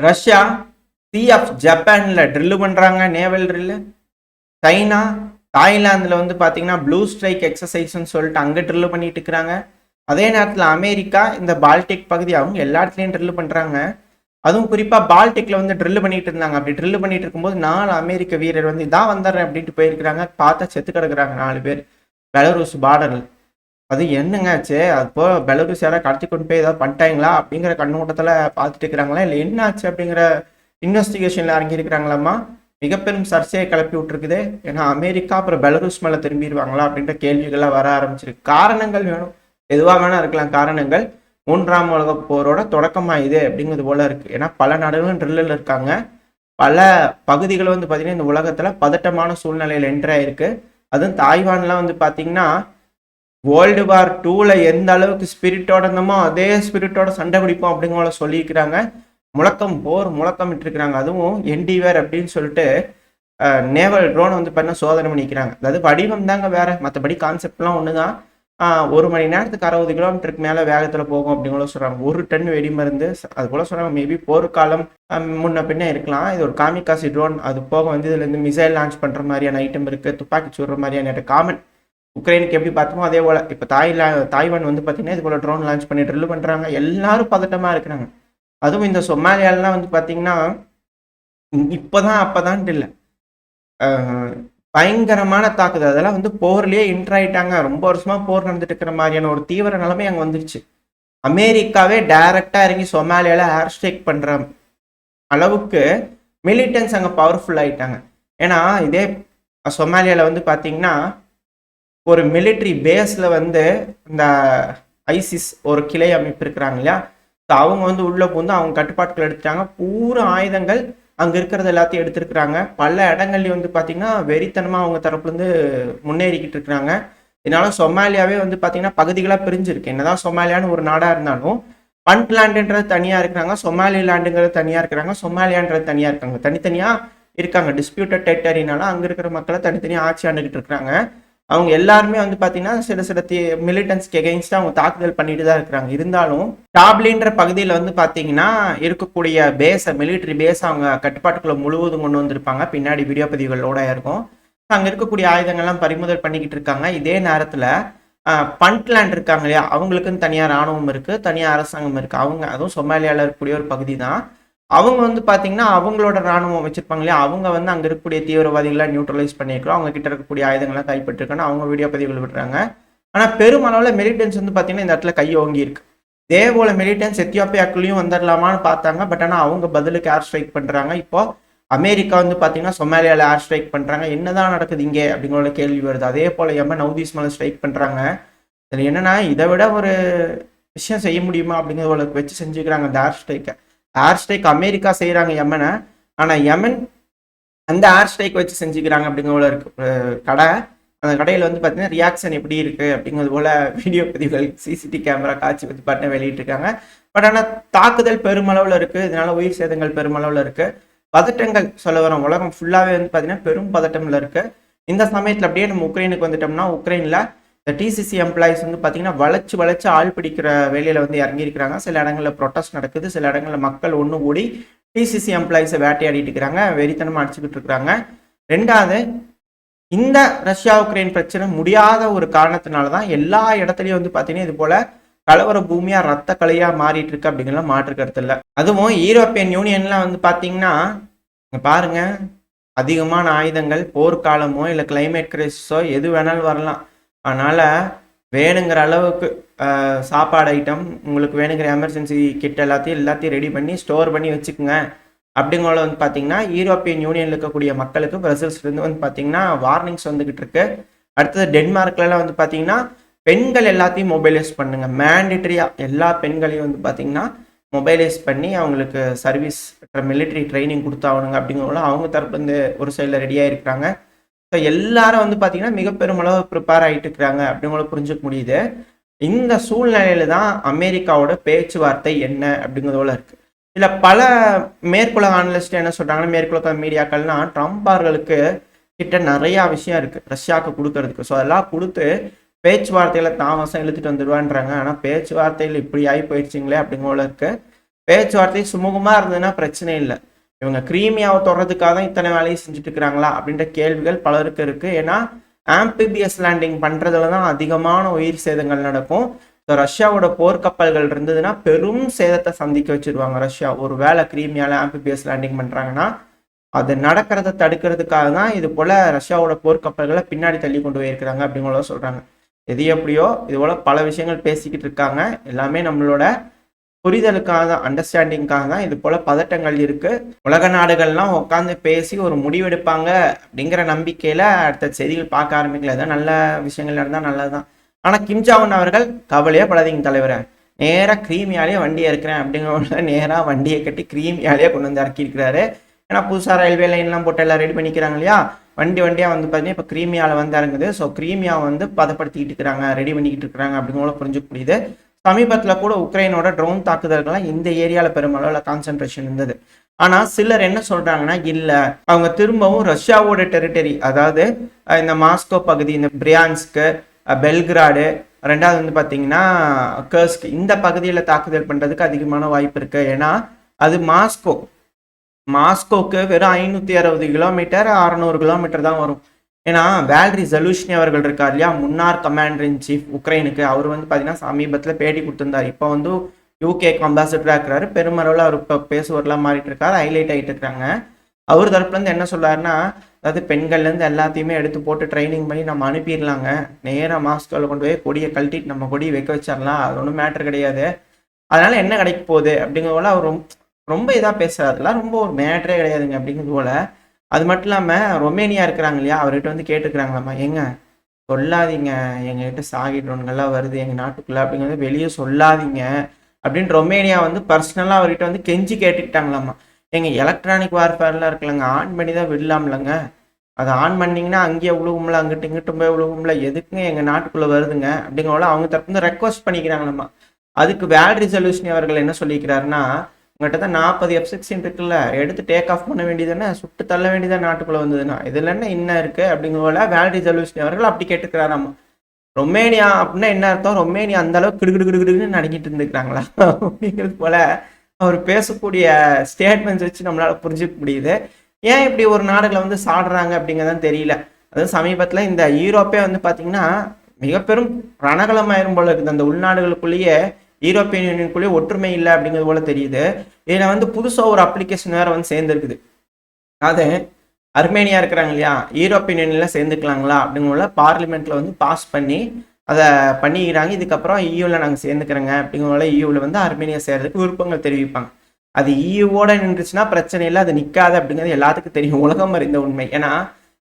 Russia C of ஜப்பான்ல drill பண்றாங்க, naval drill. China தாய்லாந்துல வந்து பாத்தீங்கன்னா ப்ளூ ஸ்ட்ரைக் எக்ஸசைஸ்ன்னு சொல்லிட்டு அங்க ட்ரில்லு பண்ணிட்டு இருக்கிறாங்க. அதே நேரத்தில் அமெரிக்கா இந்த பால்டிக் பகுதி அவங்க எல்லா இடத்துலையும் ட்ரில்லு பண்றாங்க. அதுவும் குறிப்பா பால்டிக்ல வந்து ட்ரில்லு பண்ணிட்டு இருந்தாங்க. அப்படி ட்ரில்லு பண்ணிட்டு இருக்கும்போது 4 அமெரிக்க வீரர் வந்து இதான் வந்துடுறேன் அப்படின்ட்டு போயிருக்கிறாங்க. பார்த்தா செத்து கிடக்குறாங்க 4 பேர் பெலருஸ் பார்டர்ல. அது என்னங்க ஆச்சு? அப்போ பெலருஸ் யாராவது கடத்தி கொண்டு போய் ஏதாவது பண்ணிட்டாங்களா அப்படிங்கிற கண்ணோட்டத்துல பார்த்துட்டு இருக்கிறாங்களா, இல்லை என்ன ஆச்சு அப்படிங்கிற இன்வெஸ்டிகேஷன்ல இறங்கி இருக்கிறாங்களாமா. மிக பெரும் சர்ச்சையை கிளப்பி விட்டுருக்குது. ஏன்னா அமெரிக்கா அப்புறம் பெலருஸ் மேல திரும்பிடுவாங்களா அப்படின்ற கேள்விகள்லாம் வர ஆரம்பிச்சிருக்கு. காரணங்கள் வேணும், எதுவாக வேணா இருக்கலாம் காரணங்கள். 3ஆம் உலகப் போரோட தொடக்கமா இது அப்படிங்கிறது போல இருக்கு. ஏன்னா பல நாடுகளும் ட்ரில்லில் இருக்காங்க. பல பகுதிகள் வந்து பார்த்தீங்கன்னா இந்த உலகத்துல பதட்டமான சூழ்நிலையில் என்ட்ரு ஆயிருக்கு. அதுவும் தாய்வான்லாம் வந்து பார்த்தீங்கன்னா வேர்ல்டு வார் 2ல எந்த அளவுக்கு ஸ்பிரிட்டோட இருந்தோமோ அதே ஸ்பிரிட்டோட சண்டை பிடிப்போம் அப்படிங்கிற சொல்லியிருக்கிறாங்க. முழக்கம் போர் முழக்கம் இட்டிருக்கிறாங்க. அதுவும் என்டிவேர் அப்படின்னு சொல்லிட்டு நேவல் ட்ரோன் வந்து பண்ண சோதனை பண்ணிக்கிறாங்க. அதாவது வடிவம் தாங்க வேற, மற்றபடி கான்செப்ட்லாம் ஒன்று தான். 1 மணி நேரத்துக்கு 60 கிலோமீட்டருக்கு மேலே வேகத்தில் போகும் அப்படிங்கிற சொல்கிறாங்க. 1 டன் வெடிமருந்து அது போல சொல்கிறாங்க. மேபி போர்க்காலம் முன்ன பின்ன இருக்கலாம். இது ஒரு காமிகாசி ட்ரோன். அது போக வந்து இதுலேருந்து மிசைல் லான்ச் பண்ணுற மாதிரியான ஐட்டம் இருக்குது, துப்பாக்கி சுடுற மாதிரியான காமன் உக்ரைனுக்கு எப்படி பார்த்தோமோ அதே போல் இப்போ தாய்வான் வந்து பார்த்தீங்கன்னா இது போல் ட்ரோன் லான்ச் பண்ணி ட்ரில் பண்ணுறாங்க. எல்லாரும் பதட்டமாக இருக்கிறாங்க. அதுவும் இந்த சொமாலியாலாம் வந்து பார்த்தீங்கன்னா இப்போதான் அப்போதான்ட்டு இல்லை, பயங்கரமான தாக்குதல். அதெல்லாம் வந்து போர்லயே இன்ட்ராயிட்டாங்க. ரொம்ப வருஷமா போர் நடந்துட்டு இருக்கிற மாதிரியான ஒரு தீவிர நிலைமை அங்கே வந்துருச்சு. அமெரிக்காவே டைரக்டா இறங்கி சொமாலியால ஏர் ஸ்ட்ரைக் பண்ற அளவுக்கு மிலிட்டன்ஸ் அங்கே பவர்ஃபுல் ஆயிட்டாங்க. ஏன்னா இதே சொமாலியால வந்து பார்த்தீங்கன்னா ஒரு மிலிட்ரி பேஸ்ல வந்து இந்த ஐசிஸ் ஒரு கிளை அமைப்பு இருக்கிறாங்க இல்லையா, அவங்க வந்து உள்ள புகுந்து அவங்க கட்டுப்பாட்டுகள் எடுத்துட்டாங்க. பூரா ஆயுதங்கள் அங்க இருக்கிறது எல்லாத்தையும் எடுத்திருக்கிறாங்க. பல இடங்கள்லயும் வந்து பாத்தீங்கன்னா வெறித்தனமா அவங்க தரப்புல இருந்து முன்னேறிக்கிட்டு இருக்கிறாங்க. இதனால சொமாலியாவே வந்து பாத்தீங்கன்னா பகுதிகளா பிரிஞ்சிருக்கு. என்னதான் சொமாலியான்னு ஒரு நாடா இருந்தாலும் பண்ட்லாண்டுன்றது தனியா இருக்கிறாங்க, சொமாலி லேண்டுங்கிறது தனியா இருக்கிறாங்க, சொமாலியான்றது தனியா இருக்காங்க. தனித்தனியா இருக்காங்க. டிஸ்பியூட்டட் டெரிட்டரினால அங்க இருக்கிற மக்களை தனித்தனியா ஆட்சி ஆண்டுகிட்டு இருக்கிறாங்க. அவங்க எல்லாருமே வந்து பாத்தீங்கன்னா சில சில மிலிட்டன்ஸ்க்கு எகெயின்ஸ்டா அவங்க தாக்குதல் பண்ணிட்டு தான் இருக்கிறாங்க. இருந்தாலும் டாப்லின்ற பகுதியில் வந்து பாத்தீங்கன்னா இருக்கக்கூடிய பேஸை மிலிட்டரி பேஸ் அவங்க கட்டுப்பாட்டுக்குள்ள முழுவதும் கொண்டு வந்திருப்பாங்க. பின்னாடி வீடியோ பதிவுகளோட இருக்கும். அங்க இருக்கக்கூடிய ஆயுதங்கள்லாம் பறிமுதல் பண்ணிக்கிட்டு இருக்காங்க. இதே நேரத்துல பண்ட்லேண்ட் இருக்காங்க இல்லையா, அவங்களுக்குன்னு தனியார் ராணுவம் இருக்கு, தனியார் அரசாங்கம் இருக்கு. அவங்க அதுவும் சொமாலியால இருக்கக்கூடிய ஒரு பகுதி தான். அவங்க வந்து பாத்தீங்கன்னா அவங்களோட ராணுவம் வச்சிருப்பாங்க இல்லையா, அவங்க வந்து அங்க இருக்கக்கூடிய தீவிரவாதிகளை நியூட்ரலைஸ் பண்ணிருக்கிறோம், அவங்க கிட்ட இருக்கக்கூடிய ஆயுதங்கள்லாம் கைப்பற்றிருக்கணும் அவங்க வீடியோ பதிவுகள் விடுறாங்க. ஆனா பெருமளவுல மிலிட்டன்ஸ் வந்து பாத்தீங்கன்னா இந்த இடத்துல கை ஓங்கி இருக்கு. இதே போல மிலிட்டன்ஸ் எத்தியோப்பியாக்குள்ளேயும் வந்துடலாமான்னு பார்த்தாங்க. பட் ஆனா அவங்க பதிலுக்கு ஏர் ஸ்ட்ரைக் பண்றாங்க. இப்போ அமெரிக்கா வந்து பாத்தீங்கன்னா சொமாலியால ஏர் ஸ்ட்ரைக் பண்றாங்க. என்னதான் நடக்குது இங்க அப்படிங்கிற கேள்வி வருது. அதே போல யமன் ஹவுதிஸ் மேல ஸ்ட்ரைக் பண்றாங்க. இதுல என்னன்னா இதை விட ஒரு விஷயம் செய்ய முடியுமா அப்படிங்கிறத வச்சு செஞ்சுக்கிறாங்க இந்த ஏர் ஸ்ட்ரைக்கை. ஏர் ஸ்ட்ரைக் அமெரிக்கா செய்யறாங்க யமனை, ஆனா யமன் அந்த ஏர் ஸ்ட்ரைக் வச்சு செஞ்சுக்கிறாங்க அப்படிங்கிற இருக்கு கடை. அந்த கடையில் வந்து பார்த்தீங்கன்னா ரியாக்ஷன் எப்படி இருக்கு அப்படிங்கிறது போல வீடியோ பதிவுகள் சிசிடிவி கேமரா காட்சி வந்து பார்த்தீங்கன்னா வெளியிட்டிருக்காங்க. பட் ஆனால் தாக்குதல் பெருமளவில் இருக்கு. இதனால உயிர் சேதங்கள் பெருமளவில் இருக்கு. பதட்டங்கள் சொல்ல வரோம், உலகம் ஃபுல்லாவே வந்து பார்த்தீங்கன்னா பெரும் பதட்டம்ல இருக்கு. இந்த சமயத்தில் அப்படியே நம்ம உக்ரைனுக்கு வந்துட்டோம்னா, உக்ரைன்ல இந்த டிசிசி எம்ப்ளாயிஸ் வந்து பார்த்தீங்கன்னா வளைச்சு வளைச்சு ஆள் பிடிக்கிற வேலையில வந்து இறங்கியிருக்கிறாங்க. சில இடங்களில் ப்ரொட்டஸ்ட் நடக்குது, சில இடங்களில் மக்கள் ஒன்று கூடி டிசிசி எம்ப்ளாயிஸை வேட்டையாடிட்டு இருக்கிறாங்க, வெறித்தனமா அடிச்சுக்கிட்டு இருக்கிறாங்க. ரெண்டாவது, இந்த ரஷ்யா உக்ரைன் பிரச்சனை முடியாத ஒரு காரணத்தினால தான் எல்லா இடத்துலையும் வந்து பார்த்தீங்கன்னா இது போல கலவர பூமியா ரத்த கலையா மாறிட்டு இருக்கு அப்படிங்கிறத மாற்று கருத்து இல்லை. அதுவும் யூரோப்பியன் யூனியன்லாம் வந்து பார்த்தீங்கன்னா பாருங்க, அதிகமான ஆயுதங்கள் போர்க்காலமோ இல்லை கிளைமேட் கிரைசிஸோ எது வேணாலும் வரலாம். அதனால வேணுங்கிற அளவுக்கு சாப்பாடு ஐட்டம், உங்களுக்கு வேணுங்கிற எமர்ஜென்சி கிட் எல்லாத்தையும் ரெடி பண்ணி ஸ்டோர் பண்ணி வச்சுக்கோங்க அப்படிங்கிற வந்து பார்த்தீங்கன்னா யூரோப்பியன் யூனியனில் இருக்கக்கூடிய மக்களுக்கு பிரசல்ஸ்லேருந்து வந்து பார்த்தீங்கன்னா வார்னிங்ஸ் வந்துகிட்டு இருக்கு. அடுத்தது டென்மார்க்லாம் வந்து பார்த்தீங்கன்னா பெண்கள் எல்லாத்தையும் மொபைலைஸ் பண்ணுங்க, மேண்டிட்டரியா எல்லா பெண்களையும் வந்து பார்த்தீங்கன்னா மொபைலைஸ் பண்ணி அவங்களுக்கு சர்வீஸ் மிலிட்ரி ட்ரைனிங் கொடுத்தாகணுங்க அப்படிங்கிறவங்கள அவங்க தரப்புலேருந்து ஒரு சைடில் ரெடியாக இருக்கிறாங்க. ஸோ எல்லாரும் வந்து பார்த்தீங்கன்னா மிக பெருமளவு ப்ரிப்பேர் ஆகிட்டு இருக்கிறாங்க அப்படிங்கள புரிஞ்சுக்க முடியுது. இந்த சூழ்நிலையில தான் அமெரிக்காவோட பேச்சுவார்த்தை என்ன அப்படிங்கிறதோட இருக்கு. இல்ல பல மேற்குலக அனலிஸ்ட் என்ன சொல்றாங்கன்னா, மேற்குலக மீடியாக்கள்னா ட்ரம்ப் அவர்களுக்கு கிட்ட நிறைய விஷயம் இருக்கு ரஷ்யாவுக்கு கொடுக்கறதுக்கு. ஸோ அதெல்லாம் கொடுத்து பேச்சுவார்த்தையில தாமசம் இழுத்துட்டு வந்துடுவான்றாங்க. ஆனா பேச்சுவார்த்தையில் இப்படி ஆகி போயிடுச்சிங்களே அப்படிங்கிற இருக்கு. பேச்சுவார்த்தை சுமூகமா இருந்ததுன்னா பிரச்சனை இல்லை. இவங்க கிரீமியாவை தொடர்றதுக்காக தான் இத்தனை வேலையை செஞ்சுட்டு இருக்கிறாங்களா அப்படின்ற கேள்விகள் பலருக்கு இருக்கு. ஏன்னா ஆம்பிபிஎஸ் லேண்டிங் பண்றதுல தான் அதிகமான உயிர் சேதங்கள் நடக்கும். ஸோ ரஷ்யாவோட போர்க்கப்பல்கள் இருந்ததுன்னா பெரும் சேதத்தை சந்திக்க வச்சிருவாங்க ரஷ்யா. ஒரு வேளை கிரீமியால ஆம்பிபிஎஸ் லேண்டிங் பண்றாங்கன்னா அது நடக்கிறத தடுக்கிறதுக்காக தான் இது போல ரஷ்யாவோட போர்க்கப்பல்களை பின்னாடி தள்ளி கொண்டு போயிருக்கிறாங்க அப்படிங்களோ சொல்றாங்க. எது எப்படியோ இது போல பல விஷயங்கள் பேசிக்கிட்டு இருக்காங்க. எல்லாமே நம்மளோட புரிதலுக்காக தான், அண்டர்ஸ்டாண்டிங்காக தான் இது போல பதட்டங்கள் இருக்கு. உலக நாடுகள்லாம் உட்காந்து பேசி ஒரு முடிவெடுப்பாங்க அப்படிங்கிற நம்பிக்கையில அடுத்த செய்திகள் பார்க்க ஆரம்பிக்கல. ஏதாவது நல்ல விஷயங்கள் நடந்தால் நல்லதுதான். ஆனா கிம் ஜாங் அவர்கள் கவலையே படாதீங்க தலைவரை, நேராக கிரீமியாலேயே வண்டியை இருக்கிறேன் அப்படிங்கிற நேராக வண்டியை கட்டி கிரீமியாலேயே கொண்டு வந்து இறக்கியிருக்கிறாரு. ஏன்னா புதுசாக ரயில்வே லைன்லாம் போட்டு எல்லாம் ரெடி பண்ணிக்கிறாங்க இல்லையா, வண்டியாக வந்து பார்த்தீங்கன்னா இப்போ கிரீமியாவில் வந்து இறங்குது. ஸோ கிரீமியா வந்து பதப்படுத்திக்கிட்டு இருக்கிறாங்க, ரெடி பண்ணிக்கிட்டு இருக்கிறாங்க அப்படிங்கிற புரிஞ்சுக்க முடியுது. சமீபத்தில் கூட உக்ரைனோட ட்ரோன் தாக்குதல்கள்லாம் இந்த ஏரியாவில் பெருமளவில் கான்சென்ட்ரேஷன் இருந்தது. ஆனால் சிலர் என்ன சொல்றாங்கன்னா, இல்லை அவங்க திரும்பவும் ரஷ்யாவோட டெரிட்டரி, அதாவது இந்த மாஸ்கோ பகுதி, இந்த பிரியான்ஸ்க்கு, பெல்கிராடு, ரெண்டாவது வந்து பார்த்தீங்கன்னா கர்ஸ்க், இந்த பகுதியில் தாக்குதல் பண்ணுறதுக்கு அதிகமான வாய்ப்பு இருக்கு. ஏன்னா அது மாஸ்கோக்கு வெறும் 560 கிலோமீட்டர் 600 கிலோமீட்டர் தான் வரும். ஏன்னா வேலரி ஜெலுஷ்னி அவர்கள் இருக்கார் இல்லையா, முன்னாள் கமாண்டர் இன் சீஃப் உக்ரைனுக்கு, அவர் வந்து பார்த்தீங்கன்னா சமீபத்தில் பேட்டி கொடுத்திருந்தார். இப்போ வந்து யூகேக்கு அம்பாசிடராக இருக்கிறாரு. பெருமளவில் அவர் இப்போ பேசுவரெல்லாம் மாறிட்டு இருக்காரு, ஹைலைட் ஆகிட்டு இருக்காங்க. அவர் தரப்புலேருந்து என்ன சொல்றாருன்னா, அதாவது பெண்கள்லேருந்து எல்லாத்தையுமே எடுத்து போட்டு ட்ரைனிங் பண்ணி நம்ம அனுப்பிடலாங்க, நேராக மாஸ்கோவில் கொண்டு போய் கொடியை கழட்டிட்டு நம்ம கொடியை வைக்க வச்சிடலாம், அது ஒன்றும் மேட்ரு கிடையாது, அதனால என்ன கிடைக்க போகுது அப்படிங்கிற போல அவர் ரொம்ப இதாக பேசுறாரு. அதெல்லாம் ரொம்ப ஒரு மேட்ரே கிடையாதுங்க அப்படிங்கிறது போல. அது மட்டும் இல்லாமல் ரொமேனியா இருக்கிறாங்க இல்லையா, அவர்கிட்ட வந்து கேட்டுக்கிறாங்களாம்மா, ஏங்க சொல்லாதீங்க எங்ககிட்ட சாகி ட்ரோன்கள்லாம் வருது எங்கள் நாட்டுக்குள்ளே அப்படிங்கிறது வெளியே சொல்லாதீங்க அப்படின்னு ரொமேனியா வந்து பர்சனலாக அவர்கிட்ட வந்து கெஞ்சி கேட்டுக்கிட்டாங்களாம்மா. எங்க எலக்ட்ரானிக் வார்ஃபேர்லாம் இருக்குல்லங்க, ஆன் பண்ணி தான் விடலாம்லங்க, அதை ஆன் பண்ணிங்கன்னா அங்கேயே உழுகும்ல, அங்கிட்டு இங்கிட்டும் போய் உழுகும்ல, எதுக்குங்க எங்கள் நாட்டுக்குள்ளே வருதுங்க அப்படிங்கிறவங்கள அவங்க தரப்பு வந்து ரெக்வஸ்ட் பண்ணிக்கிறாங்களாம்மா. அதுக்கு வேலரி ஜெலுஷ்னி அவர்கள் என்ன சொல்லிக்கிறாருன்னா, உங்கள்கிட்ட தான் 40 F-16 இருக்குல்ல, எடுத்து டேக் ஆஃப் பண்ண வேண்டியதுன்னு, சுட்டு தள்ள வேண்டியதான் நாட்டுக்குள்ளே வந்ததுன்னா, இதில் என்ன இன்னும் இருக்குது அப்படிங்கிற வேலரி ஜெலுஷ்னி அவர்கள் அப்படி கேட்டுக்கிறாராம்மா. ரொமேனியா அப்படின்னா என்ன அர்த்தம், ரொமேனியா அந்த அளவுக்கு கிடுகிடுன்னு நடிக்கிட்டு இருந்துக்கிறாங்களா அப்படிங்கிறது போல அவர் பேசக்கூடிய ஸ்டேட்மெண்ட்ஸ் வச்சு நம்மளால புரிஞ்சுக்க முடியுது. ஏன் இப்படி ஒரு நாடுகளை வந்து சாடுறாங்க அப்படிங்கிறதான் தெரியல. அது சமீபத்தில் இந்த யூரோப்பே வந்து பார்த்தீங்கன்னா மிக பெரும் ரணகலமாயிரும் போல இருக்குது. அந்த உள்நாடுகளுக்குள்ளேயே யூரோப்பியன் யூனியனுக்குள்ளேயே ஒற்றுமை இல்லை அப்படிங்கிறது போல தெரியுது. இதில் வந்து புதுசாக ஒரு அப்ளிகேஷன் வேற வந்து சேர்ந்துருக்குது. அது அர்மேனியா இருக்கிறாங்க இல்லையா, யூரோப்பியன் யூனியன்ல சேர்ந்துக்கலாங்களா அப்படிங்கிற பார்லிமெண்ட்ல வந்து பாஸ் பண்ணி அதை பண்ணிக்கிறாங்க. இதுக்கப்புறம் இயூவில் நாங்கள் சேர்ந்துக்கிறோங்க அப்படிங்கிறவங்கள இயூவில் வந்து அர்மேனியா சேர்றதுக்கு விருப்பங்கள் தெரிவிப்பாங்க. அது இயூவோட நின்றுச்சுன்னா பிரச்சனை இல்லை, அது நிற்காது அப்படிங்கிறது எல்லாத்துக்கும் தெரியும், உலகம் அறிந்த உண்மை. ஏன்னா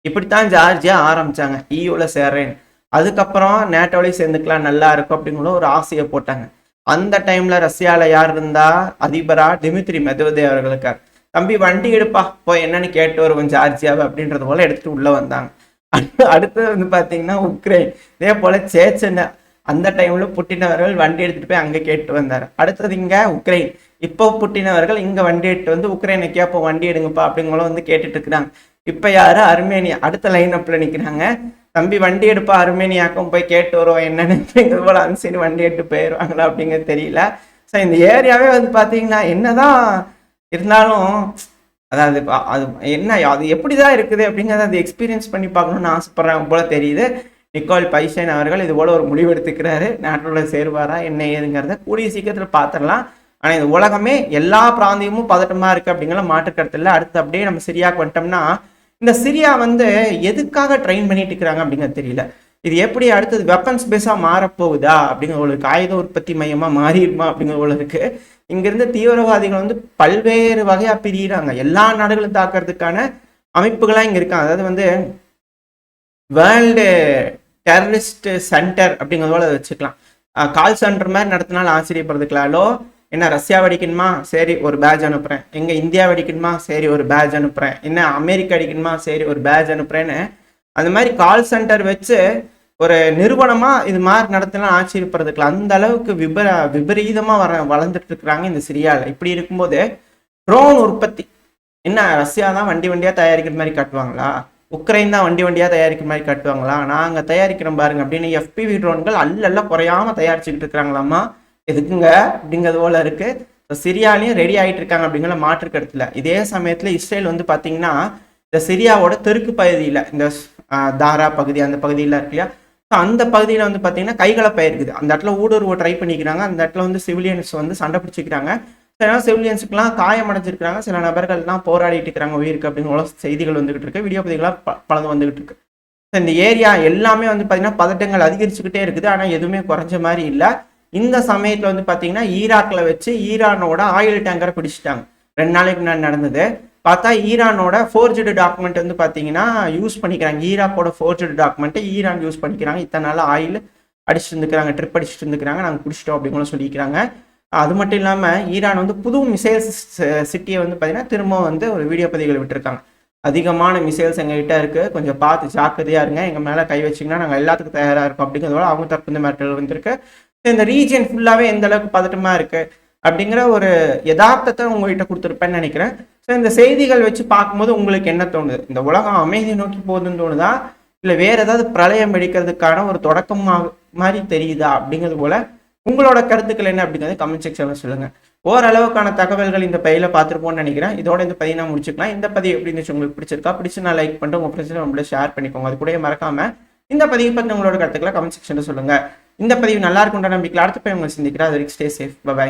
இப்படித்தான் ஜார்ஜியா ஆரம்பிச்சாங்க, இயூவில் சேர்றேன், அதுக்கப்புறம் நேட்டோலையும் சேர்ந்துக்கலாம் நல்லா இருக்கும் அப்படிங்கிற ஒரு ஆசையை போட்டாங்க. அந்த டைம்ல ரஷ்யால யார் இருந்தா அதிபரா, டிமித்ரி மெத்வதேவ் அவர்கள் இருக்கார். தம்பி வண்டி எடுப்பா போய் என்னன்னு கேட்டு வருவோம் ஜார்ஜியாவை அப்படின்றது போல எடுத்துட்டு உள்ள வந்தாங்க. அடுத்தது வந்து பாத்தீங்கன்னா உக்ரைன், இதே போல சேச்சன, அந்த டைம்ல புட்டின் அவர்கள் வண்டி எடுத்துட்டு போய் அங்க கேட்டு வந்தாரு. அடுத்தது இங்க உக்ரைன், இப்போ புட்டின் அவர்கள் இங்க வண்டி எடுத்து வந்து உக்ரைனை கேப்போ வண்டி எடுங்கப்பா அப்படிங்கிற வந்து கேட்டுட்டு இருக்கிறாங்க. இப்ப யாரு, அர்மேனியா அடுத்த லைன் அப்ல நிக்கிறாங்க. தம்பி வண்டி எடுப்பா அர்மேனியாக்கும் போய் கேட்டு வருவோம் என்னன்னு போல அந்த சைடு வண்டி எடுத்து போயிடுவாங்களா அப்படிங்கிறது தெரியல. ஸோ இந்த ஏரியாவே வந்து பாத்தீங்கன்னா என்னதான் இருந்தாலும், அதாவது அது என்ன, அது எப்படிதான் இருக்குது அப்படிங்கிறத அது எக்ஸ்பீரியன்ஸ் பண்ணி பார்க்கணும்னு ஆசைப்படுறாங்க போல தெரியுது. நிக்கோல் பைசன் அவர்கள் இது போல ஒரு முடிவு எடுத்துக்கிறாரு. நாட்டோட சேருவாரா என்ன ஏதுங்கிறத கூடிய சீக்கிரத்தில் பார்த்துடலாம். ஆனால் இந்த உலகமே எல்லா பிராந்தியமும் பதட்டமா இருக்கு அப்படிங்கிற மாற்றுக்கருத்து இல்லை. அடுத்து அப்படியே நம்ம சிரியாவுக்கு வந்துட்டோம்னா, இந்த சிரியா வந்து எதுக்காக ட்ரெயின் பண்ணிட்டு இருக்கிறாங்க அப்படிங்கிறது தெரியல. இது எப்படி அடுத்தது வெப்பன்ஸ் பேஸா மாறப்போகுதா அப்படிங்கிற ஒரு ஆயுத உற்பத்தி மையமா மாறிடுமா அப்படிங்கிற போல இருக்கு. இங்கிருந்து தீவிரவாதிகள் வந்து பல்வேறு வகையா பிரிகிறாங்க, எல்லா நாடுகளும் தாக்குறதுக்கான அமைப்புகளா இங்க இருக்காங்க. அதாவது வந்து வேர்ல்டு டெரரிஸ்ட் சென்டர் அப்படிங்கிறதோட வச்சுக்கலாம். கால் சென்டர் மாதிரி நடத்தினாலும் ஆச்சரியப்படுறதுக்கலாலோ, என்ன ரஷ்யா அடிக்கணுமா, சரி ஒரு பேட்ச் அனுப்புறேன், எங்க இந்தியா அடிக்கணுமா, சரி ஒரு பேட்ச் அனுப்புறேன், என்ன அமெரிக்கா அடிக்கணுமா, சரி ஒரு பேட்ச் அனுப்புறேன்னு அந்த மாதிரி கால் சென்டர் வச்சு ஒரு நிறுவனமா இது மாதிரி நடத்தினா ஆச்சரியப்படுறதுக்கலாம். அந்த அளவுக்கு விபரீதமா வளர்ந்துட்டு இருக்கிறாங்க இந்த சிரியாவில். இப்படி இருக்கும்போது ட்ரோன் உற்பத்தி என்ன, ரஷ்யா தான் வண்டியா தயாரிக்கிற மாதிரி காட்டுவாங்களா, உக்ரைன் தான் வண்டியா தயாரிக்கிற மாதிரி காட்டுவாங்களா, நாங்க தயாரிக்கிறோம் பாருங்க அப்படின்னு FPV ட்ரோன்கள் அல்ல குறையாம தயாரிச்சுக்கிட்டு இருக்கிறாங்களாமா. எதுக்குங்க அப்படிங்கிறது போல இருக்கு. சிரியாலையும் ரெடி ஆகிட்டு இருக்காங்க அப்படிங்கிற மாற்று கருத்துல. இதே சமயத்தில் இஸ்ரேல் வந்து பார்த்தீங்கன்னா இந்த சிரியாவோட தெற்கு பகுதியில் இந்த தாரா பகுதி அந்த பகுதியில் இருக்கு இல்லையா, ஸோ அந்த பகுதியில் வந்து பார்த்தீங்கன்னா கைகலப்பை இருக்குது. அந்த இடத்துல ஊடுருவ ட்ரை பண்ணிக்கிறாங்க. அந்த இடத்துல வந்து சிவிலியன்ஸ் வந்து சண்டை பிடிச்சிக்கிறாங்க. சில சிவிலியன்ஸுக்குலாம் காயமடைஞ்சிருக்காங்க. சில நபர்கள்லாம் போராடிட்டு இருக்கிறாங்க உயிருக்கு அப்படின்னு செய்திகள் வந்துகிட்டு இருக்கு. வீடியோ பதிவுகளாக பலது வந்துகிட்டு இருக்கு. இந்த ஏரியா எல்லாமே வந்து பார்த்தீங்கன்னா பதட்டங்கள் அதிகரிச்சுக்கிட்டே இருக்குது. ஆனால் எதுவுமே குறைஞ்ச மாதிரி இல்லை. இந்த சமயத்தில் வந்து பார்த்தீங்கன்னா ஈராக்கில் வச்சு ஈரானோட ஆயில் டேங்கரை பிடிச்சிட்டாங்க. 2 நாளைக்கு முன்னாடி நடந்தது. பார்த்தா ஈரானோட ஃபோர்ஜடு டாக்குமெண்ட் வந்து பார்த்தீங்கன்னா யூஸ் பண்ணிக்கிறாங்க. ஈராக்கோட ஃபோர்ஜடு டாக்குமெண்ட்டை ஈரான் யூஸ் பண்ணிக்கிறாங்க. இத்தனை நாள் ஆயில் அடிச்சுட்டு இருந்துக்கிறாங்க, ட்ரிப் அடிச்சுட்டு இருந்துக்கிறாங்க, நாங்கள் பிடிச்சிட்டோம் அப்படிங்களும் சொல்லிக்கிறாங்க. அது மட்டும் இல்லாமல் ஈரான் வந்து புது மிசைல்ஸ் சிட்டியை வந்து பார்த்தீங்கன்னா திரும்ப வந்து ஒரு வீடியோ பதிவுகள் விட்டுருக்காங்க. அதிகமான மிசைல்ஸ் எங்ககிட்ட இருக்குது, கொஞ்சம் பார்த்து ஜாக்கிரதையாக இருங்க, எங்கள் மேலே கை வச்சிங்கன்னா நாங்கள் எல்லாத்துக்கும் தயாராக இருக்கோம் அப்படிங்கிறதோட அவங்க தரப்பு இந்த மிரட்டல் வந்திருக்கு. இந்த ரீஜன் ஃபுல்லாகவே எந்த அளவுக்கு பதட்டமாக இருக்குது அப்படிங்கிற ஒரு யதார்த்தத்தை உங்ககிட்ட கொடுத்துருப்பேன்னு நினைக்கிறேன். ஸோ இந்த செய்திகள் வச்சு பார்க்கும்போது உங்களுக்கு என்ன தோணுது? இந்த உலகம் அமைதி நோக்கி போகுதுன்னு தோணுதா, இல்லை வேறு ஏதாவது பிரளயம் வெடிக்கிறதுக்கான ஒரு தொடக்கமாக மாதிரி தெரியுதா அப்படிங்கிறது போல் உங்களோட கருத்துக்கள் என்ன அப்படிங்கிறது கமெண்ட் செக்ஷனில் சொல்லுங்கள். ஓரளவுக்கான தகவல்கள் இந்த பதிவில் பார்த்துருப்போம்னு நினைக்கிறேன். இதோட இந்த பதிவை நான் முடிச்சுக்கலாம். இந்த பதிவு எப்படி இருந்துச்சு, உங்களுக்கு பிடிச்சிருக்கா? பிடிச்சி நான் லைக் பண்ணிட்டு உங்கள் ஃப்ரெண்ட்ஸ் நம்மளோட ஷேர் பண்ணிக்கோங்க. அது கூட மறக்காமல் இந்த பதிவு பற்றி உங்களோட கருத்துக்களை கமெண்ட் செக்ஷனில் சொல்லுங்கள். இந்த பதிவு நல்லா இருக்குன்ற நம்பிக்கையில் அடுத்த போய் உங்களை சந்திக்கிறேன். அது வரைக்கும் ஸ்டே சேஃப். பை.